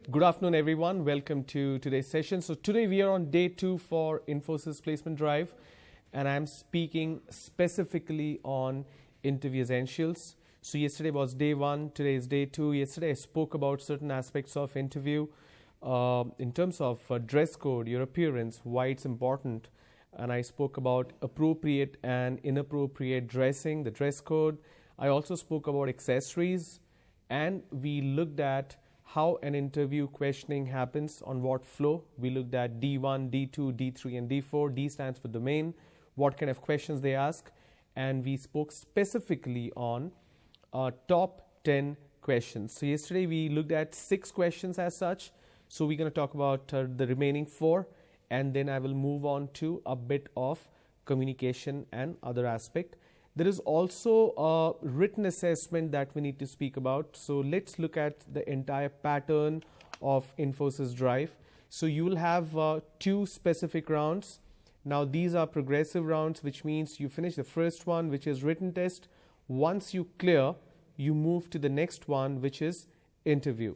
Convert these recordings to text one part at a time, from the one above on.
Good afternoon, everyone. Welcome to today's session. So today we are on day 2 for Infosys Placement Drive, and I'm speaking specifically on interview essentials. So yesterday was day 1, today is day 2. Yesterday I spoke about certain aspects of interview in terms of dress code, your appearance, why it's important. And I spoke about appropriate and inappropriate dressing, the dress code. I also spoke about accessories, and we looked at how an interview questioning happens, on what flow. We looked at D1, D2, D3, and D4. D stands for domain, what kind of questions they ask. And we spoke specifically on top 10 questions. So yesterday we looked at 6 questions as such. So we're going to talk about the remaining 4. And then I will move on to a bit of communication and other aspect. There is also a written assessment that we need to speak about. So let's look at the entire pattern of Infosys Drive. So you will have 2 specific rounds. Now these are progressive rounds, which means you finish the first one, which is written test. Once you clear, you move to the next one, which is interview.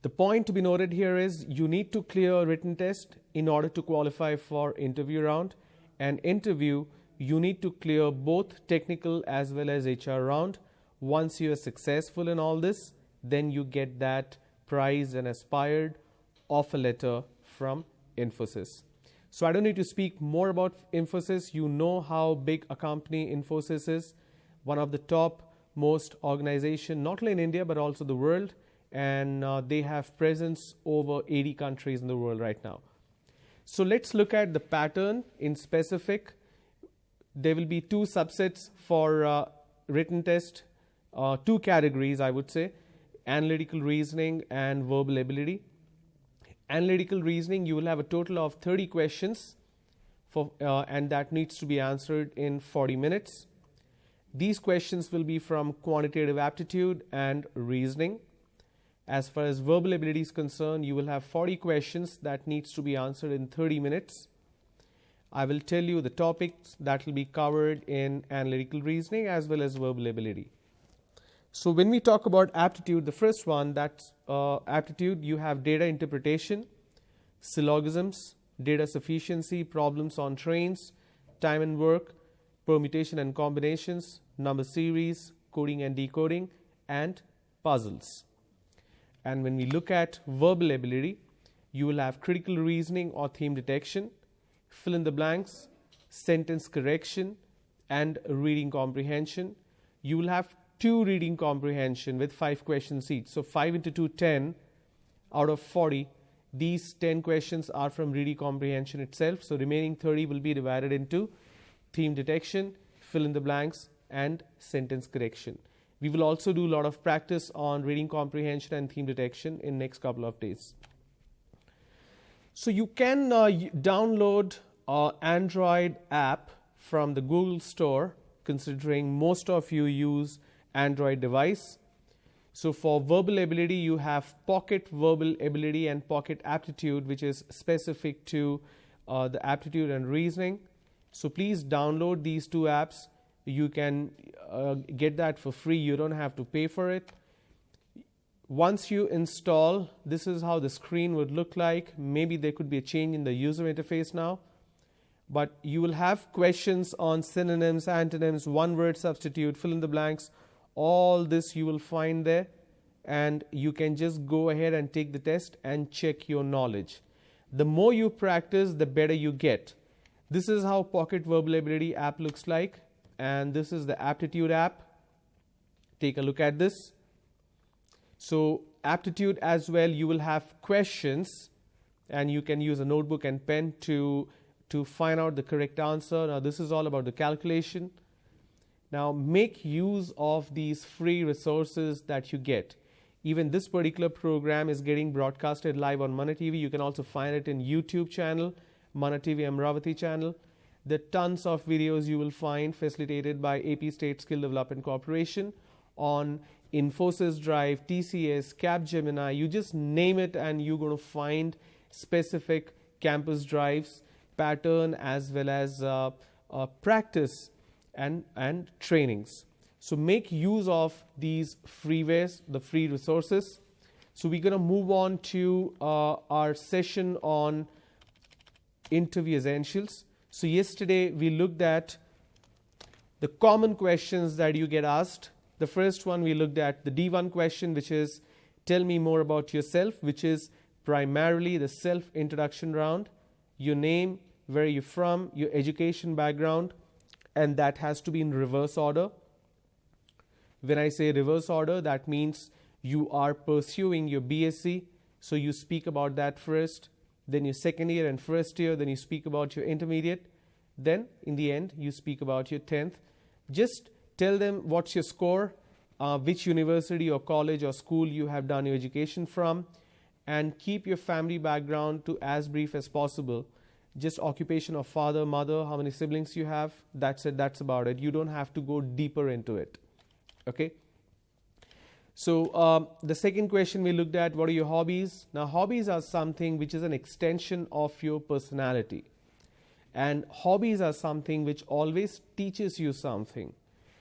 The point to be noted here is you need to clear a written test in order to qualify for interview round. And interview, you need to clear both technical as well as HR round. Once you are successful in all this, then you get that prize and aspired offer letter from Infosys. So I don't need to speak more about Infosys. You know how big a company Infosys is, one of the top most organization, not only in India but also the world, and they have presence over 80 countries in the world right now. So let's look at the pattern in specific. There will be 2 subsets for written test, 2 categories I would say, analytical reasoning and verbal ability. Analytical reasoning, you will have a total of 30 questions and that needs to be answered in 40 minutes. These questions will be from quantitative aptitude and reasoning. As far as verbal ability is concerned, you will have 40 questions that needs to be answered in 30 minutes. I will tell you the topics that will be covered in analytical reasoning as well as verbal ability. So when we talk about aptitude, the first one, that's aptitude, you have data interpretation, syllogisms, data sufficiency, problems on trains, time and work, permutation and combinations, number series, coding and decoding, and puzzles. And when we look at verbal ability, you will have critical reasoning or theme detection, fill in the blanks, sentence correction, and reading comprehension. You will have 2 reading comprehension with 5 questions each. So 5 into 2, 10 out of 40. These 10 questions are from reading comprehension itself. So remaining 30 will be divided into theme detection, fill in the blanks, and sentence correction. We will also do a lot of practice on reading comprehension and theme detection in next couple of days. So you can download an Android app from the Google Store, considering most of you use Android device. So for verbal ability, you have Pocket Verbal Ability and Pocket Aptitude, which is specific to the aptitude and reasoning. So please download these 2 apps. You can get that for free. You don't have to pay for it. Once you install, this is how the screen would look like. Maybe there could be a change in the user interface now. But you will have questions on synonyms, antonyms, one-word substitute, fill in the blanks. All this you will find there. And you can just go ahead and take the test and check your knowledge. The more you practice, the better you get. This is how Pocket Verbal Ability app looks like. And this is the aptitude app. Take a look at this. So aptitude as well, you will have questions and you can use a notebook and pen to find out the correct answer. Now this is all about the calculation. Now make use of these free resources that you get. Even this particular program is getting broadcasted live on MANATV. You can also find it in YouTube channel, MANATV Amravati channel. There are tons of videos you will find facilitated by AP State Skill Development Corporation on Infosys Drive, TCS, Capgemini, you just name it and you're going to find specific campus drives, pattern as well as practice and trainings. So make use of these freewares, the free resources. So we're going to move on to our session on interview essentials. So yesterday we looked at the common questions that you get asked. The first one we looked at the D1 question, which is tell me more about yourself, which is primarily the self-introduction round, your name, where you're from, your education background, and that has to be in reverse order. When I say reverse order, that means you are pursuing your BSc, so you speak about that first, then your second year and first year, then you speak about your intermediate, then in the end you speak about your 10th. Just tell them what's your score, which university or college or school you have done your education from, and keep your family background to as brief as possible. Just occupation of father, mother, how many siblings you have, that's it, that's about it. You don't have to go deeper into it. Okay. So the second question we looked at, what are your hobbies? Now hobbies are something which is an extension of your personality. And hobbies are something which always teaches you something.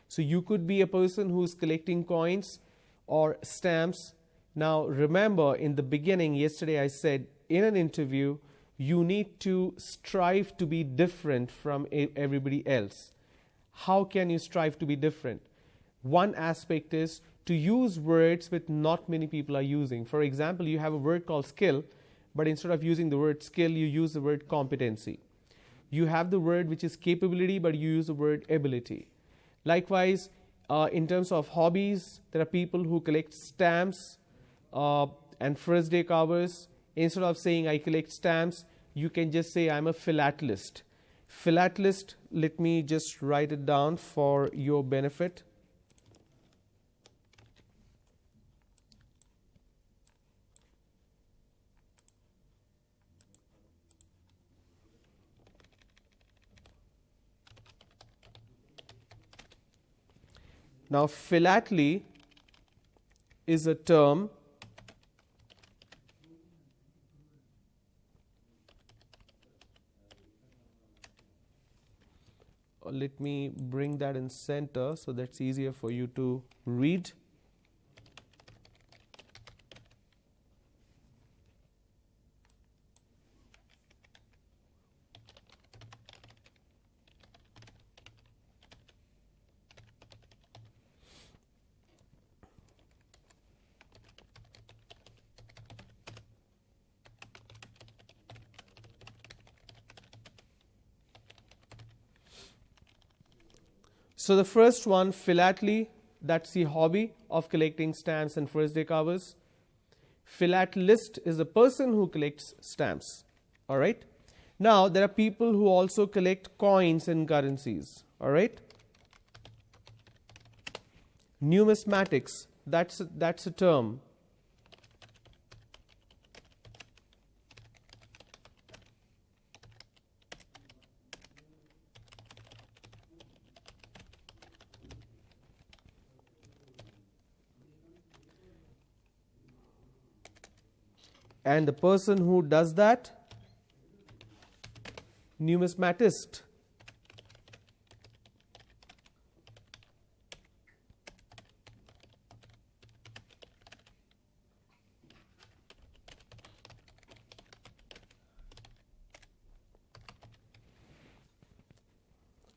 So you could be a person who's collecting coins or stamps. Now remember, in the beginning, yesterday I said, in an interview, you need to strive to be different from everybody else. How can you strive to be different? One aspect is to use words which not many people are using. For example, you have a word called skill, but instead of using the word skill, you use the word competency. You have the word which is capability, but you use the word ability. Likewise, in terms of hobbies, there are people who collect stamps and first day covers. Instead of saying I collect stamps, you can just say I'm a philatelist. Philatelist, let me just write it down for your benefit. Now, philately is a term let me bring that in center so that's easier for you to read. So the first one, philately, that's the hobby of collecting stamps and first day covers. Philatelist is the person who collects stamps. All right. Now there are people who also collect coins and currencies. All right. Numismatics, that's a term. And the person who does that, numismatist.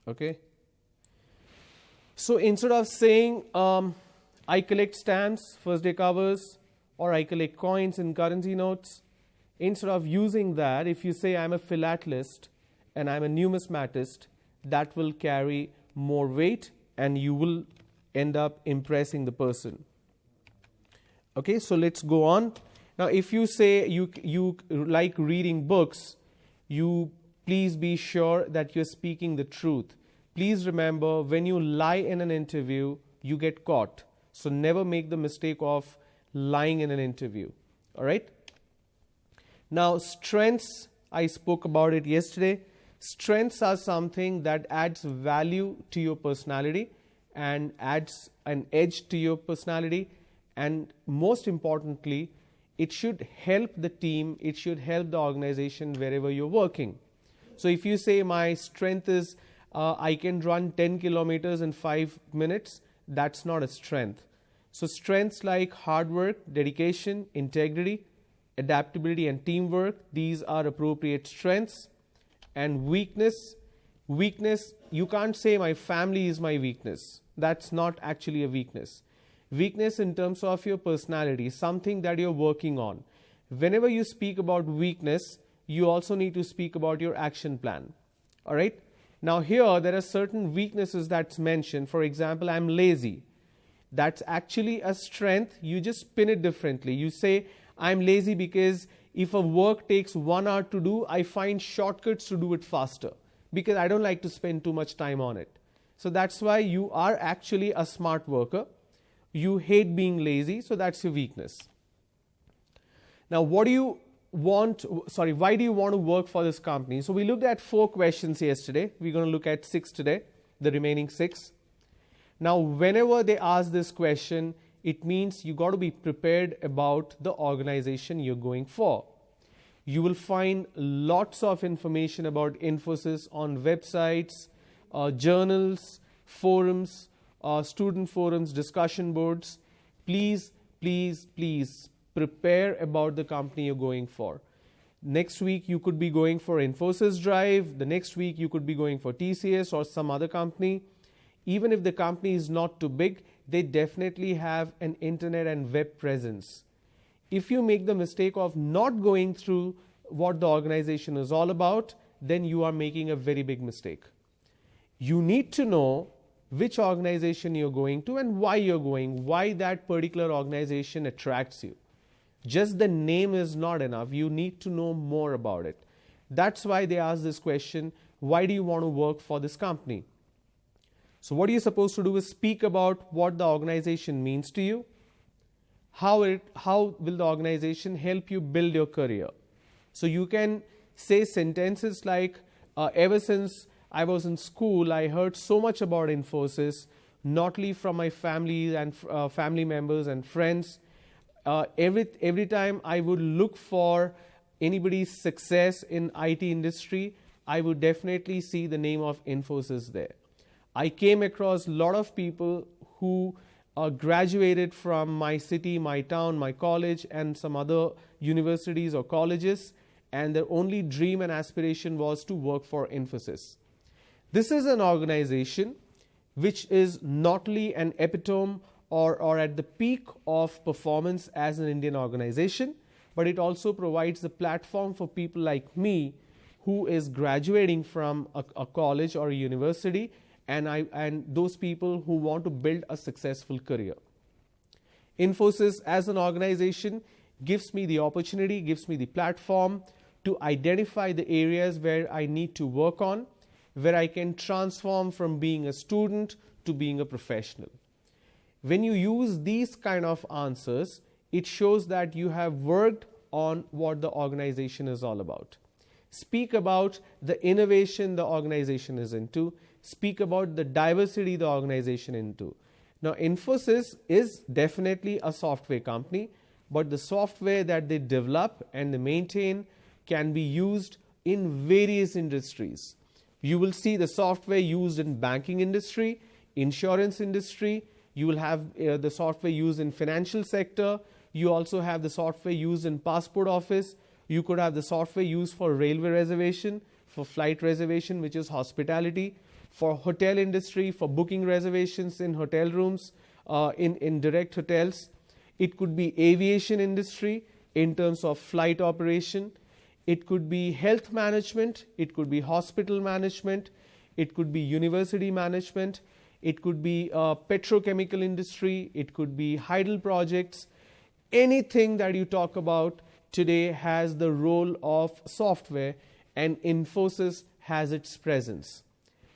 Okay. So instead of saying I collect stamps, first day covers, or I collect coins and currency notes, instead of using that, if you say I'm a philatelist and I'm a numismatist, that will carry more weight and you will end up impressing the person. Okay, so let's go on. Now, if you say you like reading books, you please be sure that you're speaking the truth. Please remember, when you lie in an interview, you get caught. So never make the mistake of lying in an interview. All right. Now, strengths, I spoke about it yesterday. Strengths are something that adds value to your personality and adds an edge to your personality. And most importantly, it should help the team, it should help the organization wherever you're working. So if you say my strength is I can run 10 kilometers in 5 minutes, that's not a strength. So strengths like hard work, dedication, integrity, adaptability and teamwork, these are appropriate strengths. And weakness, you can't say my family is my weakness. That's not actually a weakness. Weakness in terms of your personality, something that you're working on. Whenever you speak about weakness, you also need to speak about your action plan. All right? Now here, there are certain weaknesses that's mentioned. For example, I'm lazy. That's actually a strength. You just spin it differently. You say, I'm lazy because if a work takes 1 hour to do, I find shortcuts to do it faster because I don't like to spend too much time on it. So that's why you are actually a smart worker. You hate being lazy, so that's your weakness. Now, why do you want to work for this company? So we looked at 4 questions yesterday. We're going to look at 6 today, the remaining 6. Now, whenever they ask this question, it means you got to be prepared about the organization you're going for. You will find lots of information about Infosys on websites, journals, forums, student forums, discussion boards. Please prepare about the company you're going for. Next week you could be going for Infosys Drive. The next week you could be going for TCS or some other company. Even if the company is not too big, they definitely have an internet and web presence. If you make the mistake of not going through what the organization is all about, then you are making a very big mistake. You need to know which organization you're going to and why you're going, why that particular organization attracts you. Just the name is not enough. You need to know more about it. That's why they ask this question, why do you want to work for this company? So what you're supposed to do is speak about what the organization means to you, how will the organization help you build your career. So you can say sentences like, ever since I was in school, I heard so much about Infosys, not only from my family and family members and friends. Every time I would look for anybody's success in IT industry, I would definitely see the name of Infosys there. I came across a lot of people who graduated from my city, my town, my college, and some other universities or colleges, and their only dream and aspiration was to work for Infosys. This is an organization which is not only an epitome or at the peak of performance as an Indian organization, but it also provides the platform for people like me who is graduating from a college or a university, and those people who want to build a successful career. Infosys as an organization gives me the opportunity, gives me the platform to identify the areas where I need to work on, where I can transform from being a student to being a professional. When you use these kind of answers, it shows that you have worked on what the organization is all about. Speak about the innovation the organization is into. Speak about the diversity the organization into. Now, Infosys is definitely a software company, but the software that they develop and they maintain can be used in various industries. You will see the software used in banking industry, insurance industry. You will have the software used in financial sector. You also have the software used in passport office. You could have the software used for railway reservation, for flight reservation, which is hospitality, for hotel industry, for booking reservations in hotel rooms, in direct hotels. It could be aviation industry in terms of flight operation. It could be health management. It could be hospital management. It could be university management. It could be petrochemical industry. It could be hydel projects. Anything that you talk about today has the role of software, and Infosys has its presence.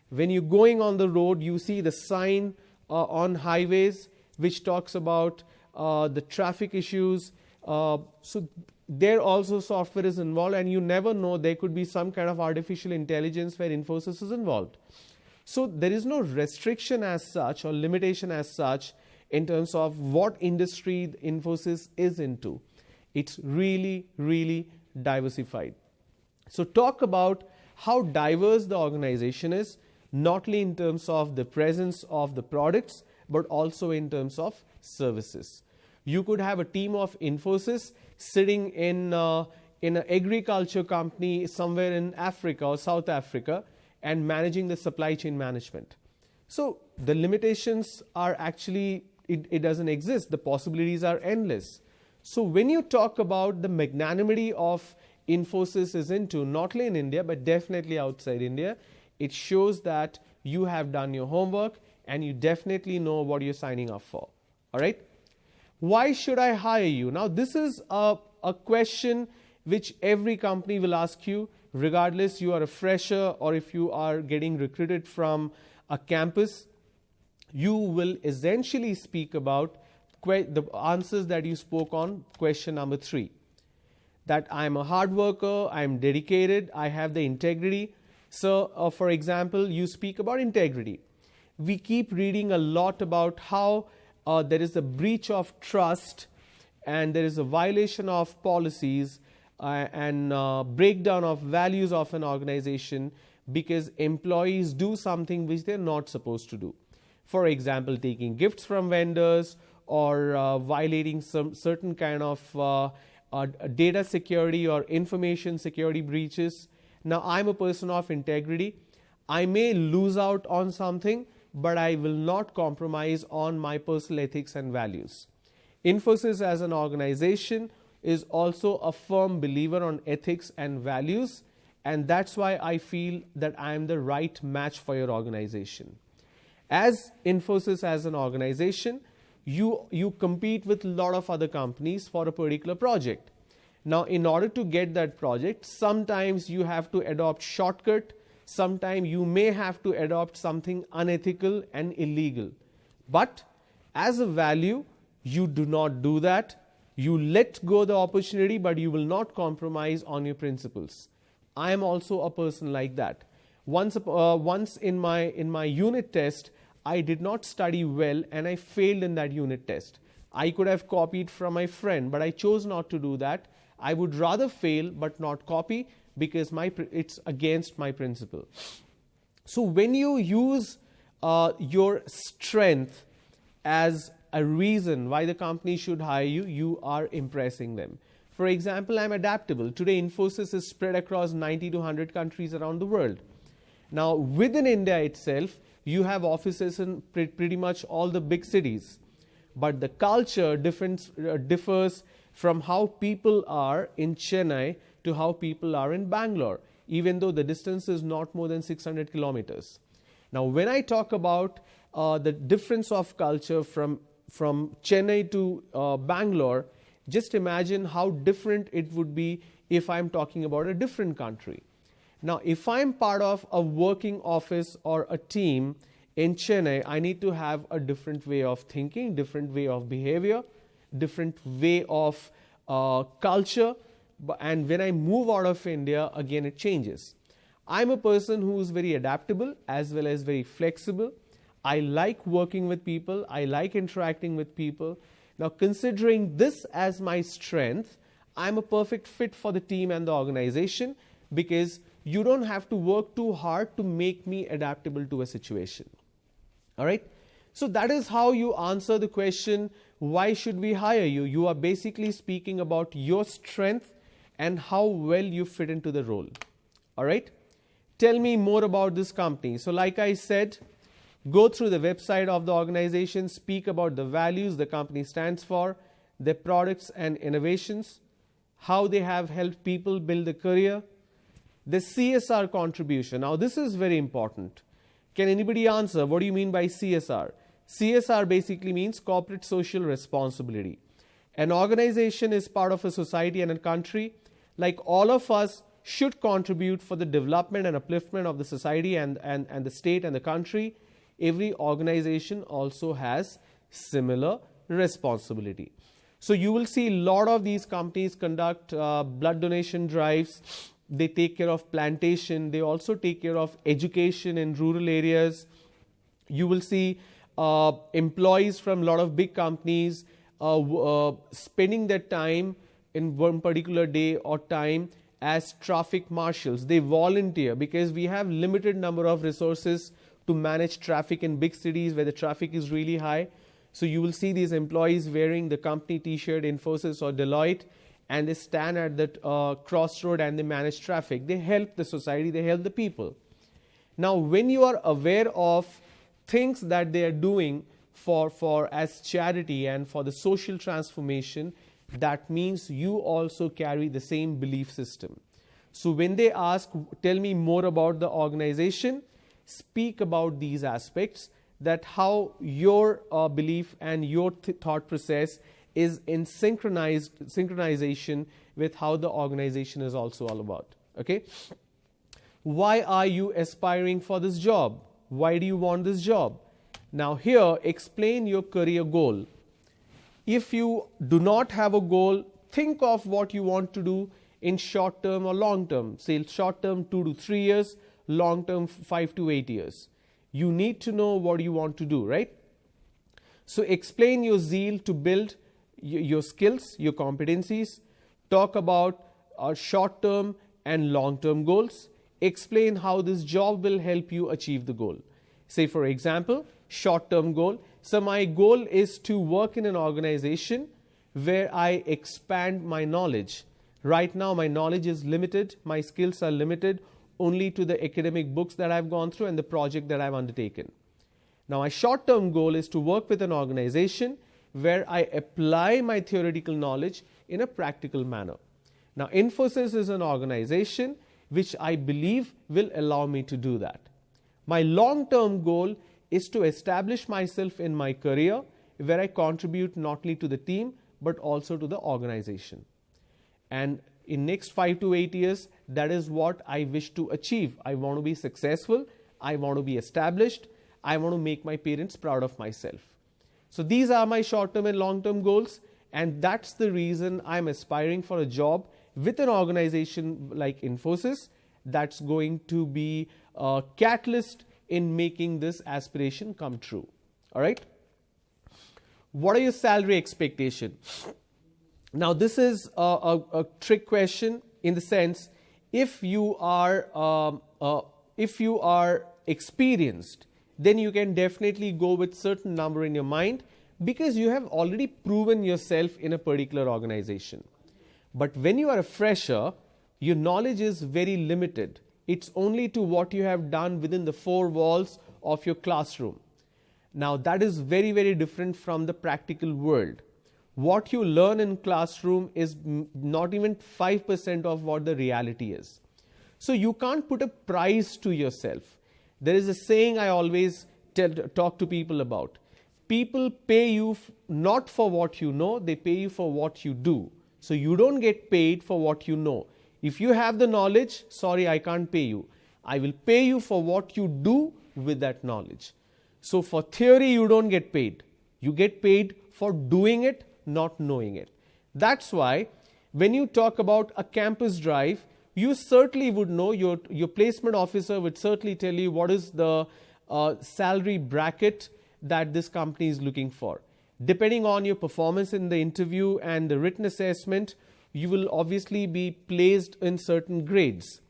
When you're going on the road, you see the sign on highways which talks about the traffic issues. So there also software is involved, and you never know, there could be some kind of artificial intelligence where Infosys is involved. So there is no restriction as such or limitation as such in terms of what industry Infosys is into. It's really, really diversified. So talk about how diverse the organization is, not only in terms of the presence of the products, but also in terms of services. You could have a team of Infosys sitting in an agriculture company somewhere in Africa or South Africa and managing the supply chain management. So the limitations are actually, it doesn't exist. The possibilities are endless. So when you talk about the magnanimity of Infosys is into, not only in India, but definitely outside India, it shows that you have done your homework and you definitely know what you're signing up for. All right? Why should I hire you? Now, this is a question which every company will ask you, regardless you are a fresher or if you are getting recruited from a campus. You will essentially speak about the answers that you spoke on question number 3. That I am a hard worker, I am dedicated, I have the integrity. So, for example, you speak about integrity. We keep reading a lot about how there is a breach of trust and there is a violation of policies and breakdown of values of an organization because employees do something which they're not supposed to do. For example, taking gifts from vendors or violating some certain kind of data security or information security breaches. Now, I'm a person of integrity. I may lose out on something, but I will not compromise on my personal ethics and values. Infosys as an organization is also a firm believer on ethics and values, and that's why I feel that I am the right match for your organization. As Infosys as an organization, you compete with a lot of other companies for a particular project. Now, in order to get that project, sometimes you have to adopt shortcut, sometimes you may have to adopt something unethical and illegal. But as a value, you do not do that. You let go the opportunity, but you will not compromise on your principles. I am also a person like that. Once in my unit test, I did not study well and I failed in that unit test. I could have copied from my friend, but I chose not to do that. I would rather fail but not copy because it's against my principle. So when you use your strength as a reason why the company should hire you, you are impressing them. For example, I'm adaptable. Today, Infosys is spread across 90 to 100 countries around the world. Now, within India itself, you have offices in pretty much all the big cities. But the culture differs from how people are in Chennai to how people are in Bangalore, even though the distance is not more than 600 kilometers. Now, when I talk about the difference of culture from Chennai to Bangalore, just imagine how different it would be if I'm talking about a different country. Now, if I'm part of a working office or a team in Chennai, I need to have a different way of thinking, different way of behavior, different way of culture. And when I move out of India, again, it changes. I'm a person who is very adaptable as well as very flexible. I like working with people. I like interacting with people. Now, considering this as my strength, I'm a perfect fit for the team and the organization because you don't have to work too hard to make me adaptable to a situation. All right? So that is how you answer the question, why should we hire you? You are basically speaking about your strength and how well you fit into the role. All right? Tell me more about this company. So like I said, go through the website of the organization, speak about the values the company stands for, their products and innovations, how they have helped people build a career, the CSR contribution. Now, this is very important. Can anybody answer? What do you mean by CSR? CSR basically means corporate social responsibility. An organization is part of a society and a country. Like all of us should contribute for the development and upliftment of the society and the state and the country. Every organization also has similar responsibility. So you will see a lot of these companies conduct blood donation drives. They take care of plantation. They also take care of education in rural areas. You will see employees from a lot of big companies spending their time in one particular day or time as traffic marshals. They volunteer because we have limited number of resources to manage traffic in big cities where the traffic is really high. So you will see these employees wearing the company t-shirt, Infosys or Deloitte, and they stand at that crossroad and they manage traffic. They help the society, they help the people. Now, when you are aware of things that they are doing for as charity and for the social transformation, that means you also carry the same belief system. So when they ask, tell me more about the organization, speak about these aspects, that how your belief and your thought process is in synchronization with how the organization is also all about. Okay? Why are you aspiring for this job? Why do you want this job? Now here, explain your career goal. If you do not have a goal, think of what you want to do in short term or long term. Say short term 2 to 3 years, long term 5 to 8 years. You need to know what you want to do, right? So explain your zeal to build your skills, your competencies. Talk about short term and long term goals. Explain how this job will help you achieve the goal. Say for example, short term goal. So my goal is to work in an organization where I expand my knowledge. Right now my knowledge is limited, my skills are limited only to the academic books that I've gone through and the project that I've undertaken. Now my short term goal is to work with an organization where I apply my theoretical knowledge in a practical manner. Now Infosys is an organization which I believe will allow me to do that. My long term goal is to establish myself in my career where I contribute not only to the team but also to the organization. And in next 5 to 8 years, that is what I wish to achieve. I want to be successful, I want to be established, I want to make my parents proud of myself. So these are my short term and long term goals, and that's the reason I'm aspiring for a job with an organization like Infosys that's going to be a catalyst in making this aspiration come true. All right? What are your salary expectations? Now this is a trick question in the sense, if you are experienced, then you can definitely go with certain number in your mind because you have already proven yourself in a particular organization. But when you are a fresher, your knowledge is very limited. It's only to what you have done within the 4 walls of your classroom. Now that is very, very different from the practical world. What you learn in classroom is not even 5% of what the reality is. So you can't put a price to yourself. There is a saying I always talk to people about. People pay you not for what you know, they pay you for what you do. So you don't get paid for what you know. If you have the knowledge, sorry, I can't pay you. I will pay you for what you do with that knowledge. So for theory, you don't get paid. You get paid for doing it, not knowing it. That's why when you talk about a campus drive, you certainly would know, your placement officer would certainly tell you what is the salary bracket that this company is looking for. Depending on your performance in the interview and the written assessment, you will obviously be placed in certain grades.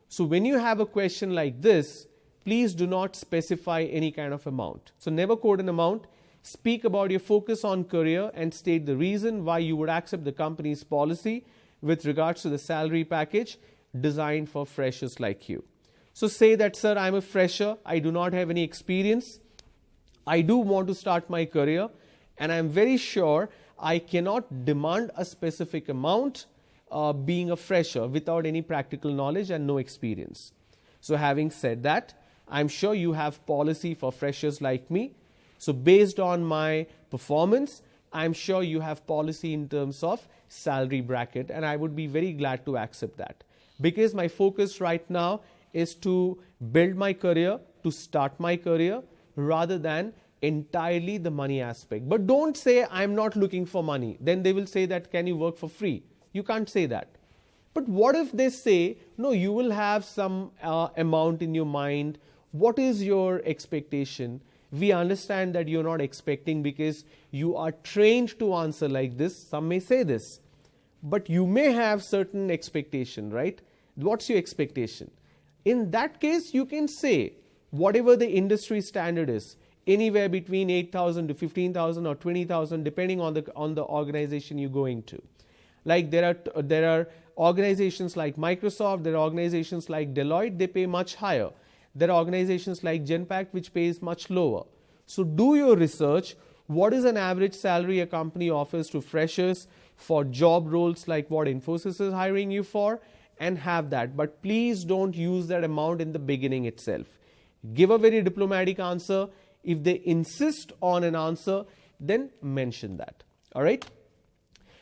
So when you have a question like this, please do not specify any kind of amount. So never quote an amount. Speak about your focus on career and state the reason why you would accept the company's policy with regards to the salary package designed for freshers like you. So say that, sir, I'm a fresher, I do not have any experience, I do want to start my career, and I'm very sure I cannot demand a specific amount being a fresher without any practical knowledge and no experience. So having said that, I'm sure you have policy for freshers like me. So based on my performance, I'm sure you have policy in terms of salary bracket, and I would be very glad to accept that. Because my focus right now is to build my career, to start my career, rather than entirely the money aspect. But don't say I'm not looking for money. Then they will say that, can you work for free? You can't say that. But what if they say, no, you will have some amount in your mind. What is your expectation? We understand that you're not expecting because you are trained to answer like this. Some may say this. But you may have certain expectation, right? What's your expectation? In that case, you can say, whatever the industry standard is, anywhere between 8,000 to 15,000 or 20,000, depending on the organization you're going to. Like there are organizations like Microsoft, there are organizations like Deloitte, they pay much higher. There are organizations like Genpact which pays much lower. So do your research. What is an average salary a company offers to freshers for job roles like what Infosys is hiring you for, and have that. But please don't use that amount in the beginning itself. Give a very diplomatic answer. If they insist on an answer, then mention that. All right.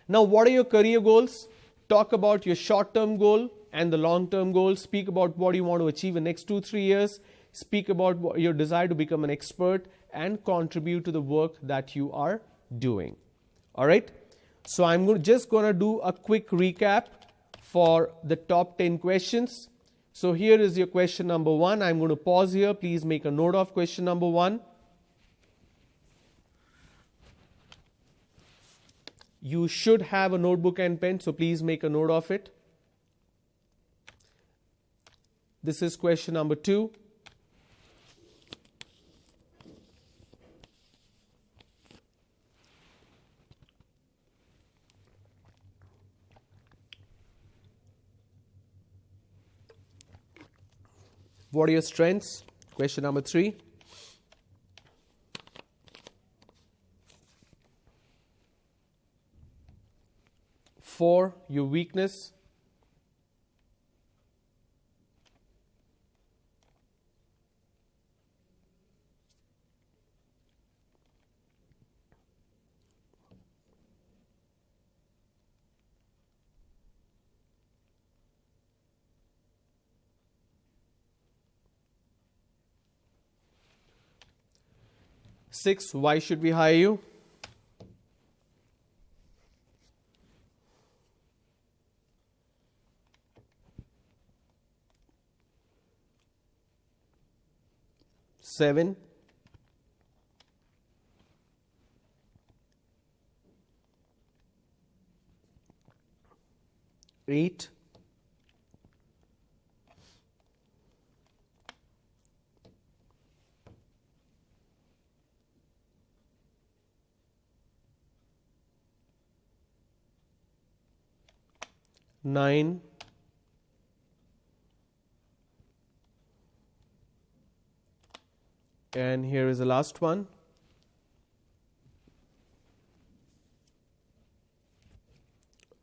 Now, what are your career goals? Talk about your short-term goal and the long-term goal. Speak about what you want to achieve in the next 2-3 years. Speak about your desire to become an expert and contribute to the work that you are doing. All right. So I'm just going to do a quick recap for the top 10 questions. So here is your question number 1. I'm going to pause here. Please make a note of question number 1. You should have a notebook and pen, so please make a note of it. This is question number 2. What are your strengths? Question number 3. Four, your weakness. Six, why should we hire you? Seven, eight, nine, and here is the last one.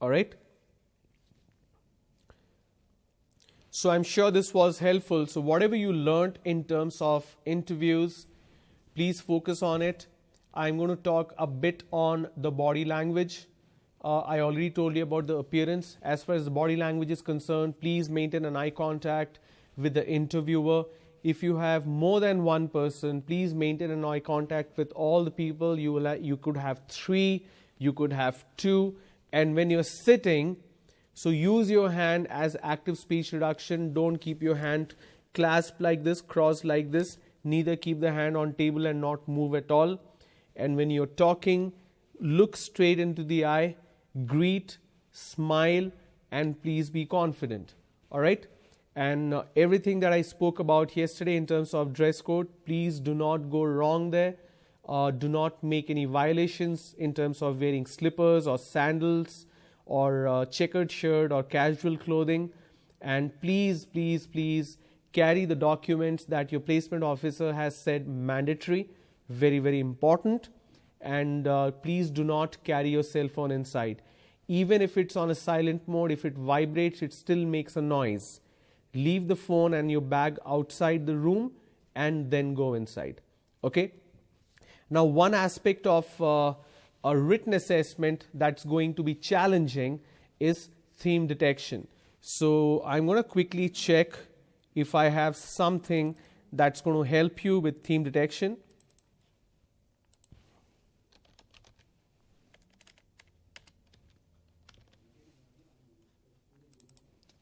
All right. So I'm sure this was helpful. So whatever you learned in terms of interviews, please focus on it. I'm going to talk a bit on the body language. I already told you about the appearance. As far as the body language is concerned, please maintain an eye contact with the interviewer. If you have more than one person, please maintain an eye contact with all the people. You could have 3, you could have 2. And when you're sitting, so use your hand as active speech reduction. Don't keep your hand clasped like this, crossed like this. Neither keep the hand on table and not move at all. And when you're talking, look straight into the eye, greet, smile, and please be confident. All right. And everything that I spoke about yesterday in terms of dress code, please do not go wrong there. Do not make any violations in terms of wearing slippers or sandals or checkered shirt or casual clothing. And please, please, please carry the documents that your placement officer has said mandatory. Very, very important. And please do not carry your cell phone inside. Even if it's on a silent mode, if it vibrates, it still makes a noise. Leave the phone and your bag outside the room and then go inside. Okay. Now, one aspect of a written assessment that's going to be challenging is theme detection. So I'm going to quickly check if I have something that's going to help you with theme detection.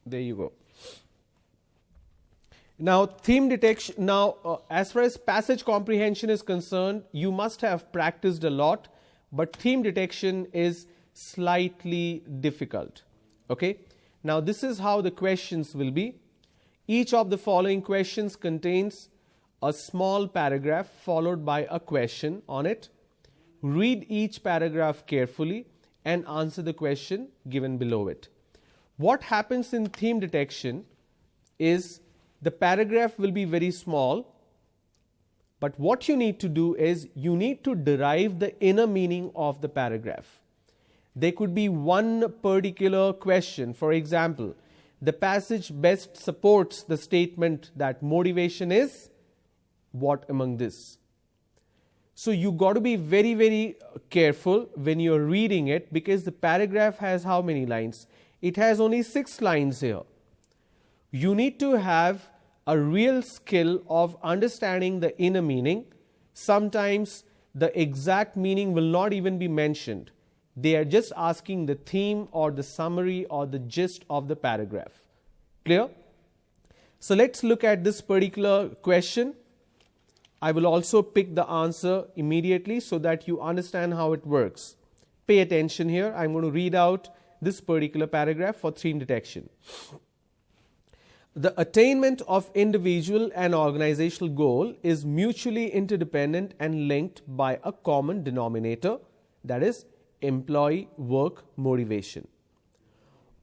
There you go. Now, theme detection. Now, as far as passage comprehension is concerned, you must have practiced a lot, but theme detection is slightly difficult. Okay. Now, this is how the questions will be. Each of the following questions contains a small paragraph followed by a question on it. Read each paragraph carefully and answer the question given below it. What happens in theme detection is the paragraph will be very small, but what you need to do is you need to derive the inner meaning of the paragraph. There could be one particular question. For example, the passage best supports the statement that motivation is what among this. So you got to be very, very careful when you're reading it, because the paragraph has how many lines? It has only 6 lines here. You need to have a real skill of understanding the inner meaning. Sometimes the exact meaning will not even be mentioned. They are just asking the theme or the summary or the gist of the paragraph. Clear? So let's look at this particular question. I will also pick the answer immediately so that you understand how it works. Pay attention here. I'm going to read out this particular paragraph for theme detection. The attainment of individual and organizational goal is mutually interdependent and linked by a common denominator, that is employee work motivation.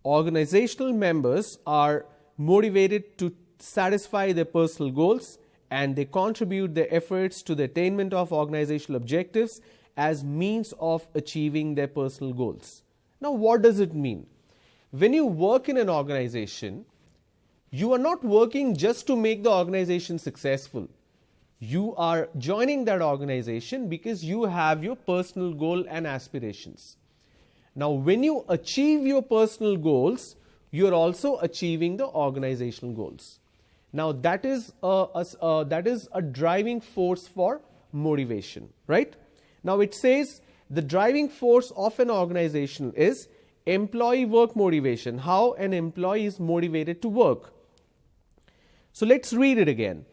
Organizational members are motivated to satisfy their personal goals, and they contribute their efforts to the attainment of organizational objectives as means of achieving their personal goals. Now, what does it mean? When you work in an organization, you are not working just to make the organization successful. You are joining that organization because you have your personal goal and aspirations. Now, when you achieve your personal goals, you are also achieving the organizational goals. Now, that is a driving force for motivation, right? Now, it says the driving force of an organization is employee work motivation, how an employee is motivated to work. So, let's read it again.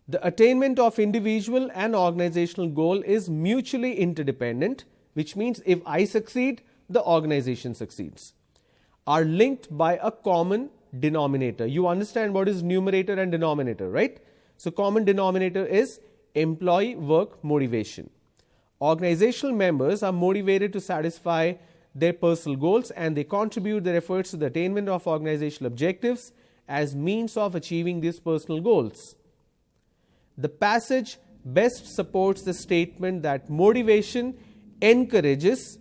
The attainment of individual and organizational goal is mutually interdependent, which means if I succeed, the organization succeeds, are linked by a common denominator. You understand what is numerator and denominator, right? So, common denominator is employee work motivation. Organizational members are motivated to satisfy their personal goals, and they contribute their efforts to the attainment of organizational objectives as means of achieving these personal goals. The passage best supports the statement that motivation encourages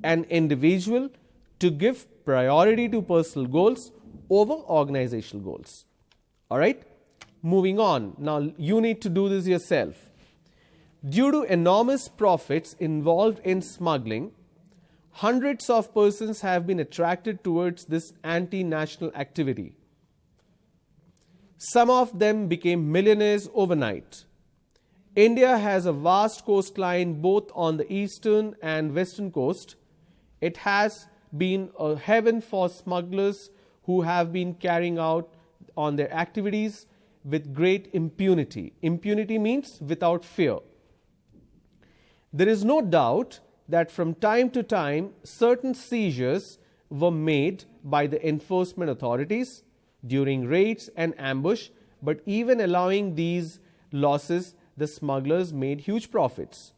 an individual to give priority to personal goals over organizational goals. All right, moving on. Now, you need to do this yourself. Due to enormous profits involved in smuggling, hundreds of persons have been attracted towards this anti-national activity. Some of them became millionaires overnight. India has a vast coastline both on the eastern and western coast. It has been a heaven for smugglers who have been carrying out on their activities with great impunity. Impunity means without fear. There is no doubt that from time to time certain seizures were made by the enforcement authorities during raids and ambush, but even allowing these losses, the smugglers made huge profits.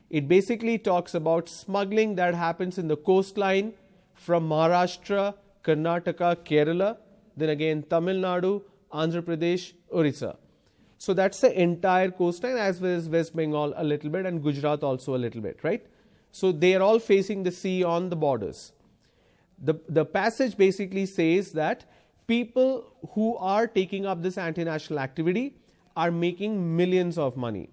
It basically talks about smuggling that happens in the coastline from Maharashtra, Karnataka, Kerala, then again Tamil Nadu, Andhra Pradesh, Orissa. So that's the entire coastline, as well as West Bengal a little bit and Gujarat also a little bit, right? So they are all facing the sea on the borders. The passage basically says that people who are taking up this anti-national activity are making millions of money.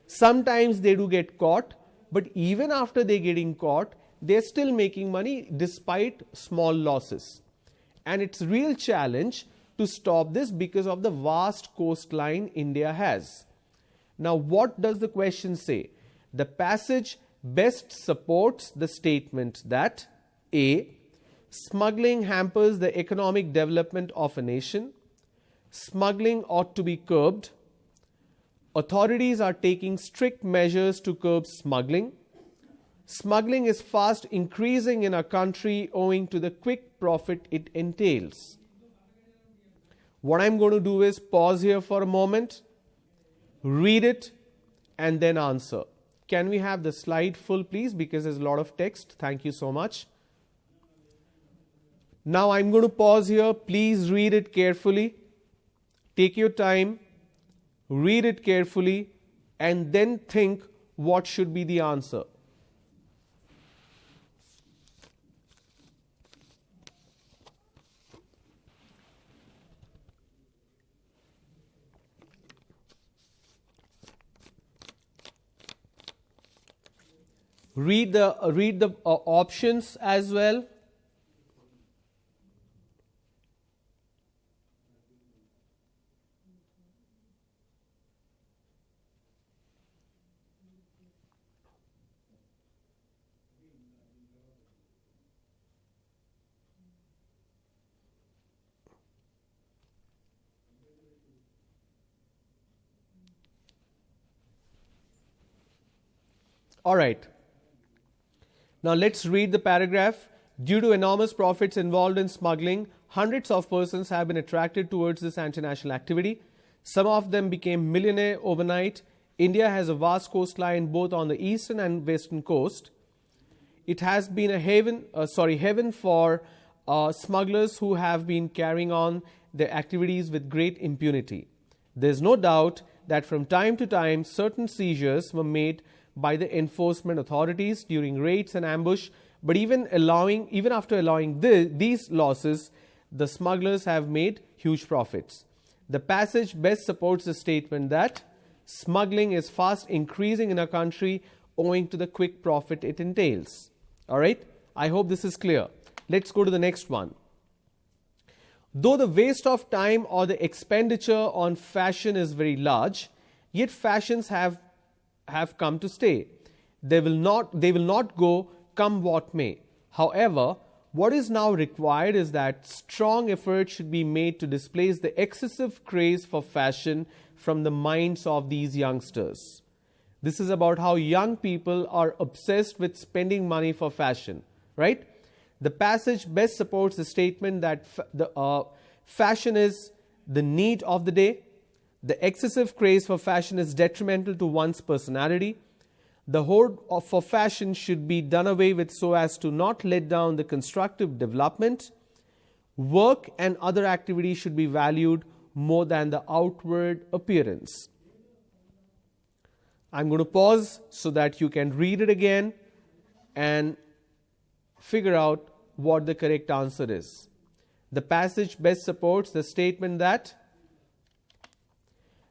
Sometimes they do get caught, but even after they getting caught, they're still making money despite small losses. And it's a real challenge to stop this because of the vast coastline India has. Now, what does the question say? The passage best supports the statement that A. Smuggling hampers the economic development of a nation. Smuggling ought to be curbed. Authorities are taking strict measures to curb smuggling. Smuggling is fast increasing in our country owing to the quick profit it entails. What I'm going to do is pause here for a moment read it, and then answer. Can we have the slide full, please, because there's a lot of text. Thank you so much. Now I'm going to pause here. Please read it carefully. Take your time, read it carefully, and then think what should be the answer. Read the options as well. All right. Now let's read the paragraph. Due to enormous profits involved in smuggling, hundreds of persons have been attracted towards this anti-national activity. Some of them became millionaire overnight. India has a vast coastline both on the eastern and western coast. It has been a heaven for smugglers who have been carrying on their activities with great impunity. There is no doubt that from time to time certain seizures were made by the enforcement authorities during raids and ambush, but even after allowing these losses, the smugglers have made huge profits. The passage best supports the statement that smuggling is fast increasing in our country owing to the quick profit it entails. All right, I hope this is clear. Let's go to the next one. Though the waste of time or the expenditure on fashion is very large, yet fashions have come to stay. They will not go, come what may. However, what is now required is that strong effort should be made to displace the excessive craze for fashion from the minds of these youngsters. This is about how young people are obsessed with spending money for fashion, right? The passage best supports the statement that fashion is the need of the day. The excessive craze for fashion is detrimental to one's personality. The hoard for fashion should be done away with so as to not let down the constructive development. Work and other activities should be valued more than the outward appearance. I'm going to pause so that you can read it again and figure out what the correct answer is. The passage best supports the statement that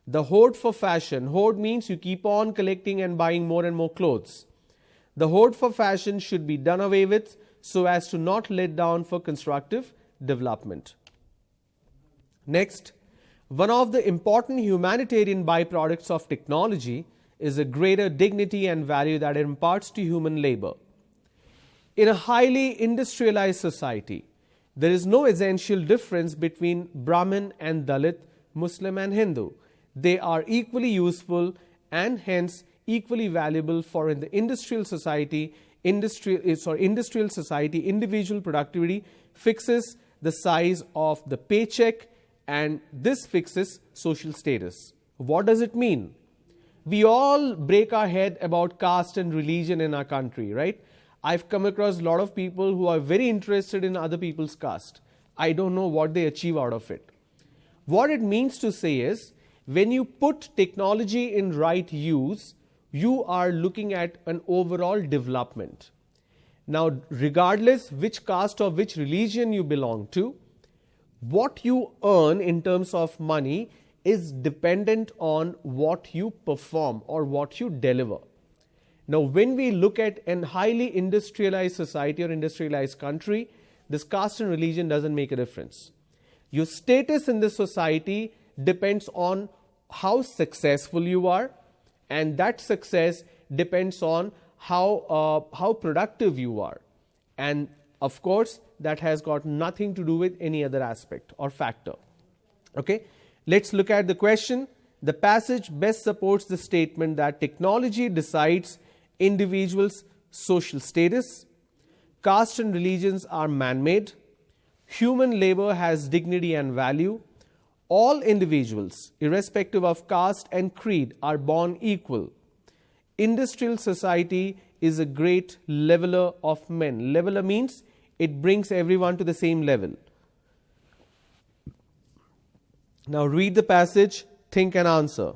the hoard for fashion, hoard means you keep on collecting and buying more and more clothes. The hoard for fashion should be done away with so as to not let down for constructive development. Next, one of the important humanitarian byproducts of technology is a greater dignity and value that it imparts to human labor. In a highly industrialized society, there is no essential difference between Brahmin and Dalit, Muslim and Hindu. They are equally useful and hence equally valuable for in the industrial society. Industrial society, individual productivity fixes the size of the paycheck and this fixes social status. What does it mean? We all break our head about caste and religion in our country, right? I've come across a lot of people who are very interested in other people's caste. I don't know what they achieve out of it. What it means to say is, when you put technology in right use, you are looking at an overall development. Now, regardless which caste or which religion you belong to, what you earn in terms of money is dependent on what you perform or what you deliver. Now, when we look at a highly industrialized society or industrialized country, this caste and religion doesn't make a difference. Your status in this society depends on how successful you are, and that success depends on how productive you are. And of course, that has got nothing to do with any other aspect or factor. Okay, let's look at the question. The passage best supports the statement that technology decides individuals' social status, caste and religions are man-made, human labor has dignity and value, All individuals, irrespective of caste and creed, are born equal. Industrial society is a great leveler of men. Leveler means it brings everyone to the same level. Now read the passage, think and answer.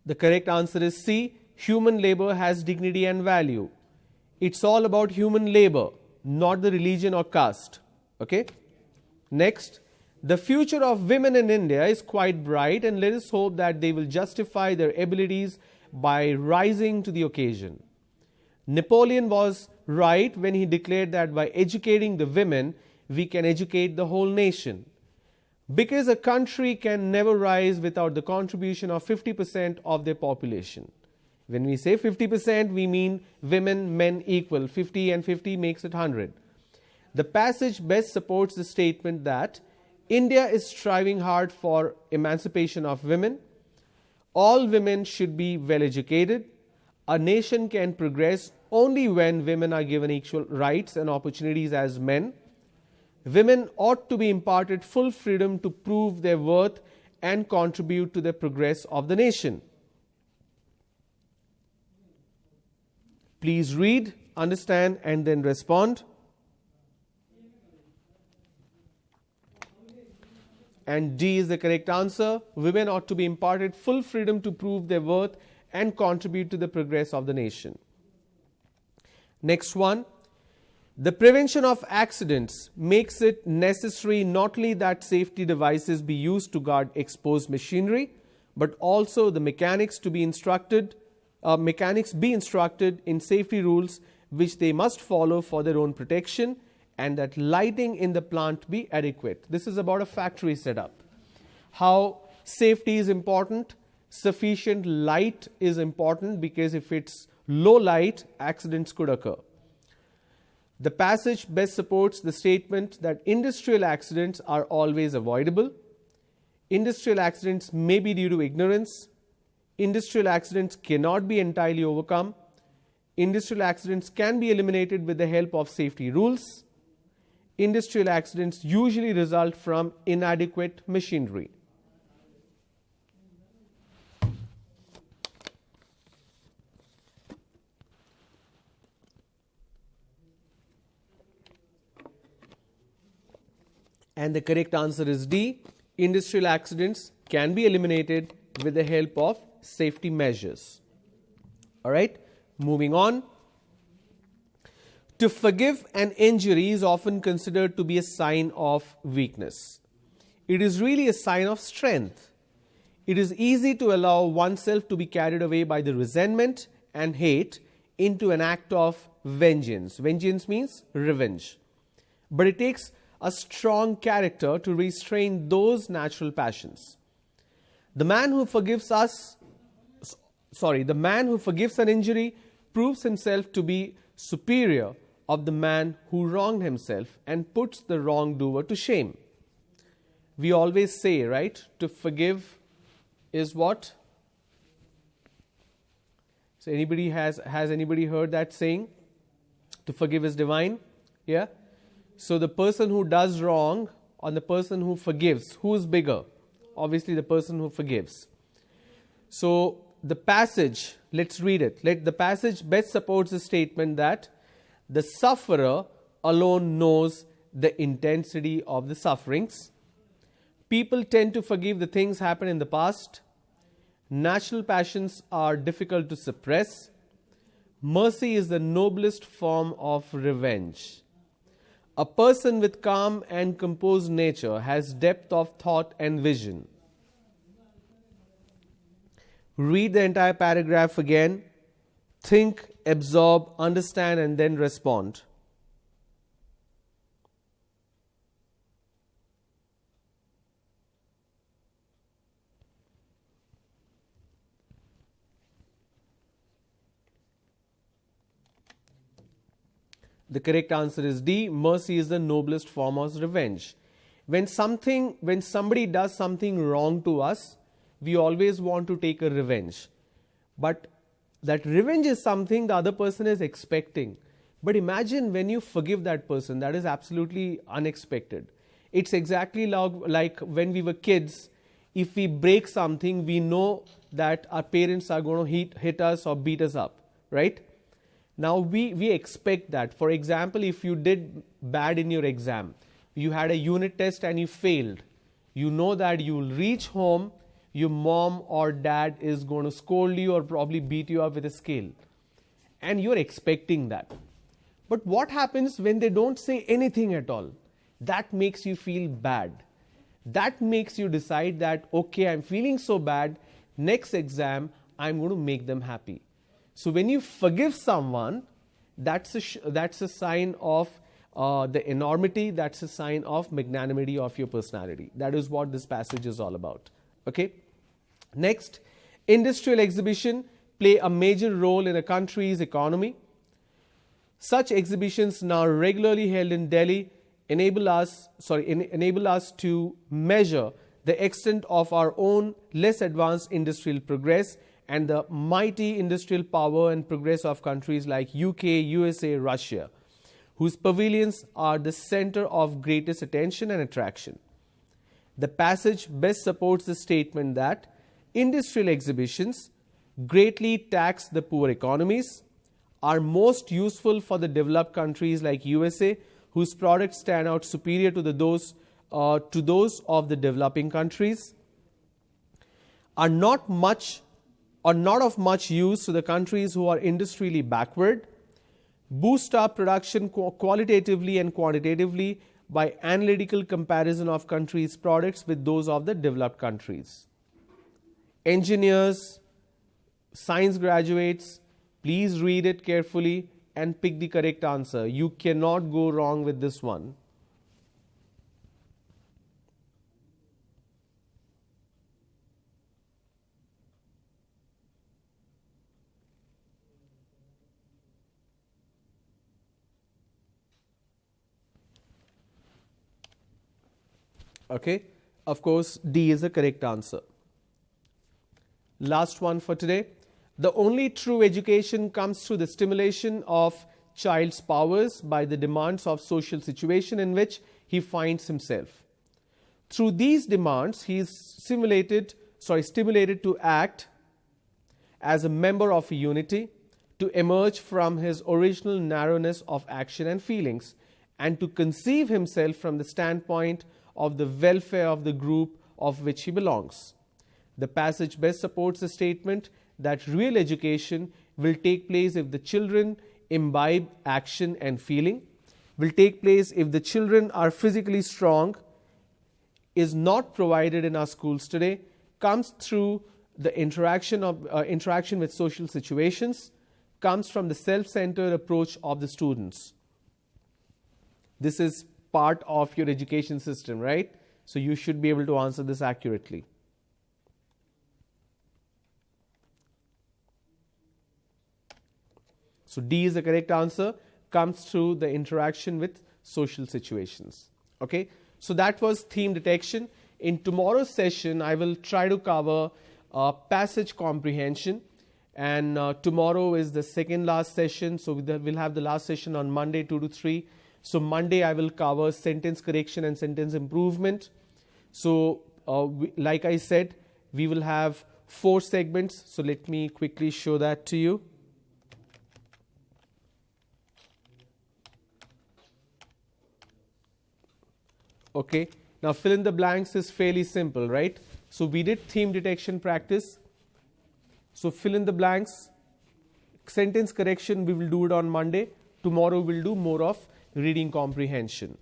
The correct answer is C. Human labor has dignity and value. It's all about human labor, not the religion or caste. Okay? Next, the future of women in India is quite bright, and let us hope that they will justify their abilities by rising to the occasion. Napoleon was right when he declared that by educating the women, we can educate the whole nation. Because a country can never rise without the contribution of 50% of their population. When we say 50%, we mean women, men equal. 50 and 50 makes it 100. The passage best supports the statement that India is striving hard for emancipation of women. All women should be well educated. A nation can progress only when women are given equal rights and opportunities as men. Women ought to be imparted full freedom to prove their worth and contribute to the progress of the nation. Please read, understand, and then respond. And D is the correct answer. Women ought to be imparted full freedom to prove their worth and contribute to the progress of the nation. Next one. The prevention of accidents makes it necessary not only that safety devices be used to guard exposed machinery, but also the mechanics be instructed in safety rules which they must follow for their own protection, and that lighting in the plant be adequate. This is about a factory setup. How safety is important, sufficient light is important, because if it's low light, accidents could occur. The passage best supports the statement that industrial accidents are always avoidable. Industrial accidents may be due to ignorance. Industrial accidents cannot be entirely overcome. Industrial accidents can be eliminated with the help of safety rules. Industrial accidents usually result from inadequate machinery. And the correct answer is D. Industrial accidents can be eliminated with the help of safety measures. All right, moving on. To forgive an injury is often considered to be a sign of weakness. It is really a sign of strength. It is easy to allow oneself to be carried away by the resentment and hate into an act of vengeance. Vengeance means revenge. But it takes a strong character to restrain those natural passions. The man who forgives an injury proves himself to be superior of the man who wronged himself and puts the wrongdoer to shame. We always say, right, to forgive is what? So anybody has anybody heard that saying? To forgive is divine? Yeah? So the person who does wrong and the person who forgives, who is bigger? Obviously the person who forgives. So the passage, let's read it. The passage best supports the statement that the sufferer alone knows the intensity of the sufferings. People tend to forgive the things happened in the past. Natural passions are difficult to suppress. Mercy is the noblest form of revenge. A person with calm and composed nature has depth of thought and vision. Read the entire paragraph again. Think, absorb, understand, and then respond. The correct answer is D. Mercy is the noblest form of revenge. When somebody does something wrong to us, we always want to take a revenge. But That revenge is something the other person is expecting. But imagine when you forgive that person, that is absolutely unexpected. It's exactly like when we were kids. If we break something, we know that our parents are going to hit us or beat us up, right? Now we expect that. For example, if you did bad in your exam, you had a unit test and you failed, you know that you will reach home, your mom or dad is going to scold you or probably beat you up with a scale. And you're expecting that. But what happens when they don't say anything at all? That makes you feel bad. That makes you decide that, okay, I'm feeling so bad, next exam, I'm going to make them happy. So when you forgive someone, that's a sign of the enormity, that's a sign of magnanimity of your personality. That is what this passage is all about. Okay. Next, industrial exhibition play a major role in a country's economy. Such exhibitions now regularly held in Delhi enable us to measure the extent of our own less advanced industrial progress and the mighty industrial power and progress of countries like UK, USA, Russia, whose pavilions are the center of greatest attention and attraction. The passage best supports the statement that industrial exhibitions greatly tax the poor economies, are most useful for the developed countries like USA, whose products stand out superior to those of the developing countries, are not of much use to the countries who are industrially backward, boost our production qualitatively and quantitatively by analytical comparison of countries' products with those of the developed countries. Engineers, science graduates, please read it carefully and pick the correct answer. You cannot go wrong with this one. Okay, of course, D is the correct answer. Last one for today. The only true education comes through the stimulation of child's powers by the demands of social situation in which he finds himself. Through these demands, he is stimulated to act as a member of a unity, to emerge from his original narrowness of action and feelings, and to conceive himself from the standpoint of the welfare of the group of which he belongs. The passage best supports the statement that real education will take place if the children imbibe action and feeling, will take place if the children are physically strong, is not provided in our schools today, comes through the interaction with social situations, comes from the self-centered approach of the students. This is part of your education system, right? So you should be able to answer this accurately. So D is the correct answer, comes through the interaction with social situations. Okay, so that was theme detection. In tomorrow's session, I will try to cover passage comprehension, and tomorrow is the second last session, so we'll have the last session on Monday 2 to 3. So Monday I will cover sentence correction and sentence improvement. So like I said, we will have 4 segments. So let me quickly show that to you. Okay, now fill in the blanks is fairly simple, right? So we did theme detection practice. So fill in the blanks. Sentence correction, we will do it on Monday. Tomorrow we'll do more of reading comprehension.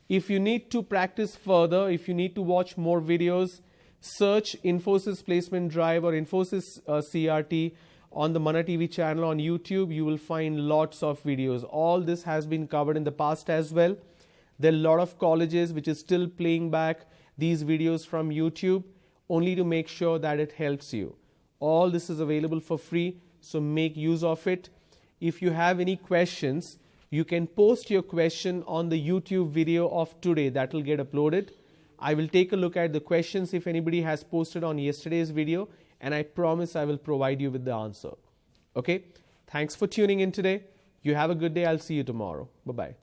If you need to practice further, if you need to watch more videos, search Infosys Placement Drive or Infosys CRT on the MANATV channel on YouTube. You will find lots of videos. All this has been covered in the past as well. There are a lot of colleges which is still playing back these videos from YouTube only to make sure that it helps you. All this is available for free, so make use of it. If you have any questions, you can post your question on the YouTube video of today that will get uploaded. I will take a look at the questions if anybody has posted on yesterday's video, and I promise I will provide you with the answer. Okay? Thanks for tuning in today. You have a good day. I'll see you tomorrow. Bye-bye.